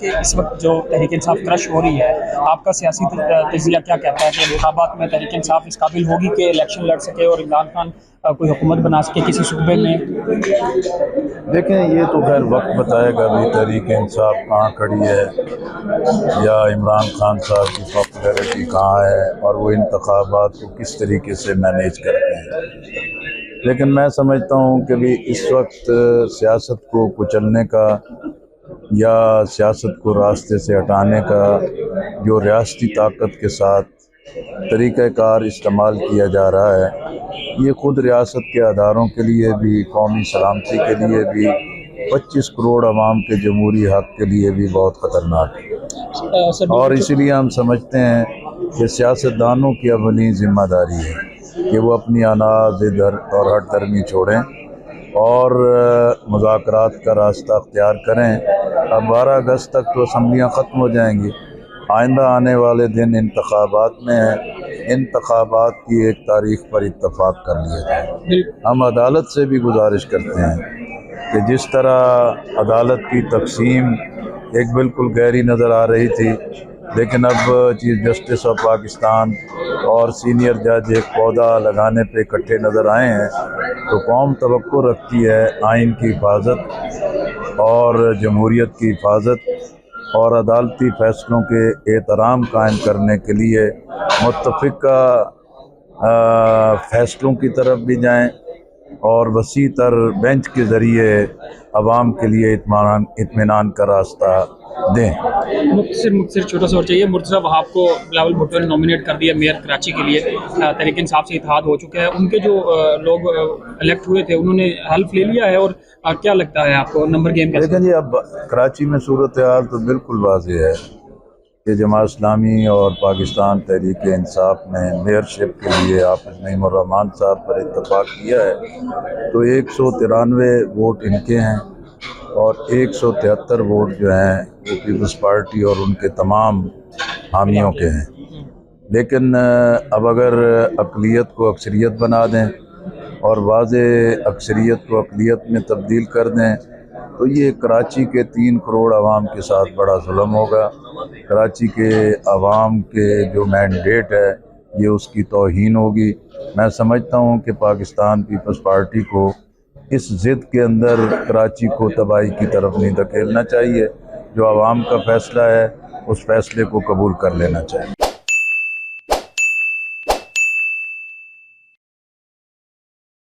کہ اس وقت جو تحریک انصاف کرش ہو رہی ہے، آپ کا سیاسی تجزیہ کیا کہتا ہے کہ انتخابات میں تحریک انصاف اس قابل ہوگی کہ الیکشن لڑ سکے اور عمران خان کوئی حکومت بنا سکے کسی صوبے میں؟ دیکھیں، یہ تو خیر وقت بتائے گا بھی تحریک انصاف کہاں کھڑی ہے یا عمران خان صاحب کی پاپولیرٹی کہاں ہے اور وہ انتخابات کو کس طریقے سے مینیج کرتے ہیں۔ لیکن میں سمجھتا ہوں کہ بھی اس وقت سیاست کو کچلنے کا یا سیاست کو راستے سے ہٹانے کا جو ریاستی طاقت کے ساتھ طریقہ کار استعمال کیا جا رہا ہے، یہ خود ریاست کے اداروں کے لیے بھی، قومی سلامتی کے لیے بھی، 25 کروڑ عوام کے جمہوری حق کے لیے بھی بہت خطرناک ہے۔ اور اسی لیے ہم سمجھتے ہیں کہ سیاستدانوں کی اولین ذمہ داری ہے کہ وہ اپنی انا، ضد اور ہٹ درمی چھوڑیں اور مذاکرات کا راستہ اختیار کریں۔ اب 12 اگست تک تو اسمبلیاں ختم ہو جائیں گی، آئندہ آنے والے دن انتخابات میں ہیں، انتخابات کی ایک تاریخ پر اتفاق کر لیا جائے۔ ہم عدالت سے بھی گزارش کرتے ہیں کہ جس طرح عدالت کی تقسیم ایک بالکل گہری نظر آ رہی تھی، لیکن اب چیف جسٹس آف پاکستان اور سینئر جج ایک پودا لگانے پہ اکٹھے نظر آئے ہیں، تو قوم توقع رکھتی ہے آئین کی حفاظت اور جمہوریت کی حفاظت اور عدالتی فیصلوں کے احترام قائم کرنے کے لیے متفقہ فیصلوں کی طرف بھی جائیں اور وسیع تر بینچ کے ذریعے عوام کے لیے اطمینان کا راستہ دیں۔ مختصر چھوٹا سا اور چاہیے، مرتضیٰ وہاب کو بلاول بھٹو نے نامینیٹ کر دیا میئر کراچی کے لیے، تحریک انصاف سے اتحاد ہو چکا ہے، ان کے جو لوگ الیکٹ ہوئے تھے انہوں نے حلف لے لیا ہے، اور کیا لگتا ہے آپ کو نمبر گیم کیسے؟ لیکن اب کراچی میں صورتحال تو بالکل واضح ہے کہ جماعت اسلامی اور پاکستان تحریک انصاف نے میئرشپ کے لیے حافظ نعیم الرحمان صاحب پر اتفاق کیا ہے، تو 193 ووٹ ان کے ہیں اور 173 ووٹ جو ہیں وہ پیپلز پارٹی اور ان کے تمام حامیوں کے ہیں۔ لیکن اب اگر اقلیت کو اکثریت بنا دیں اور واضح اکثریت کو اقلیت میں تبدیل کر دیں تو یہ کراچی کے 3 کروڑ عوام کے ساتھ بڑا ظلم ہوگا۔ کراچی کے عوام کے جو مینڈیٹ ہے یہ اس کی توہین ہوگی۔ میں سمجھتا ہوں کہ پاکستان پیپلز پارٹی کو اس ضد کے اندر کراچی کو تباہی کی طرف نہیں دھکیلنا چاہیے۔ جو عوام کا فیصلہ ہے اس فیصلے کو قبول کر لینا چاہیے۔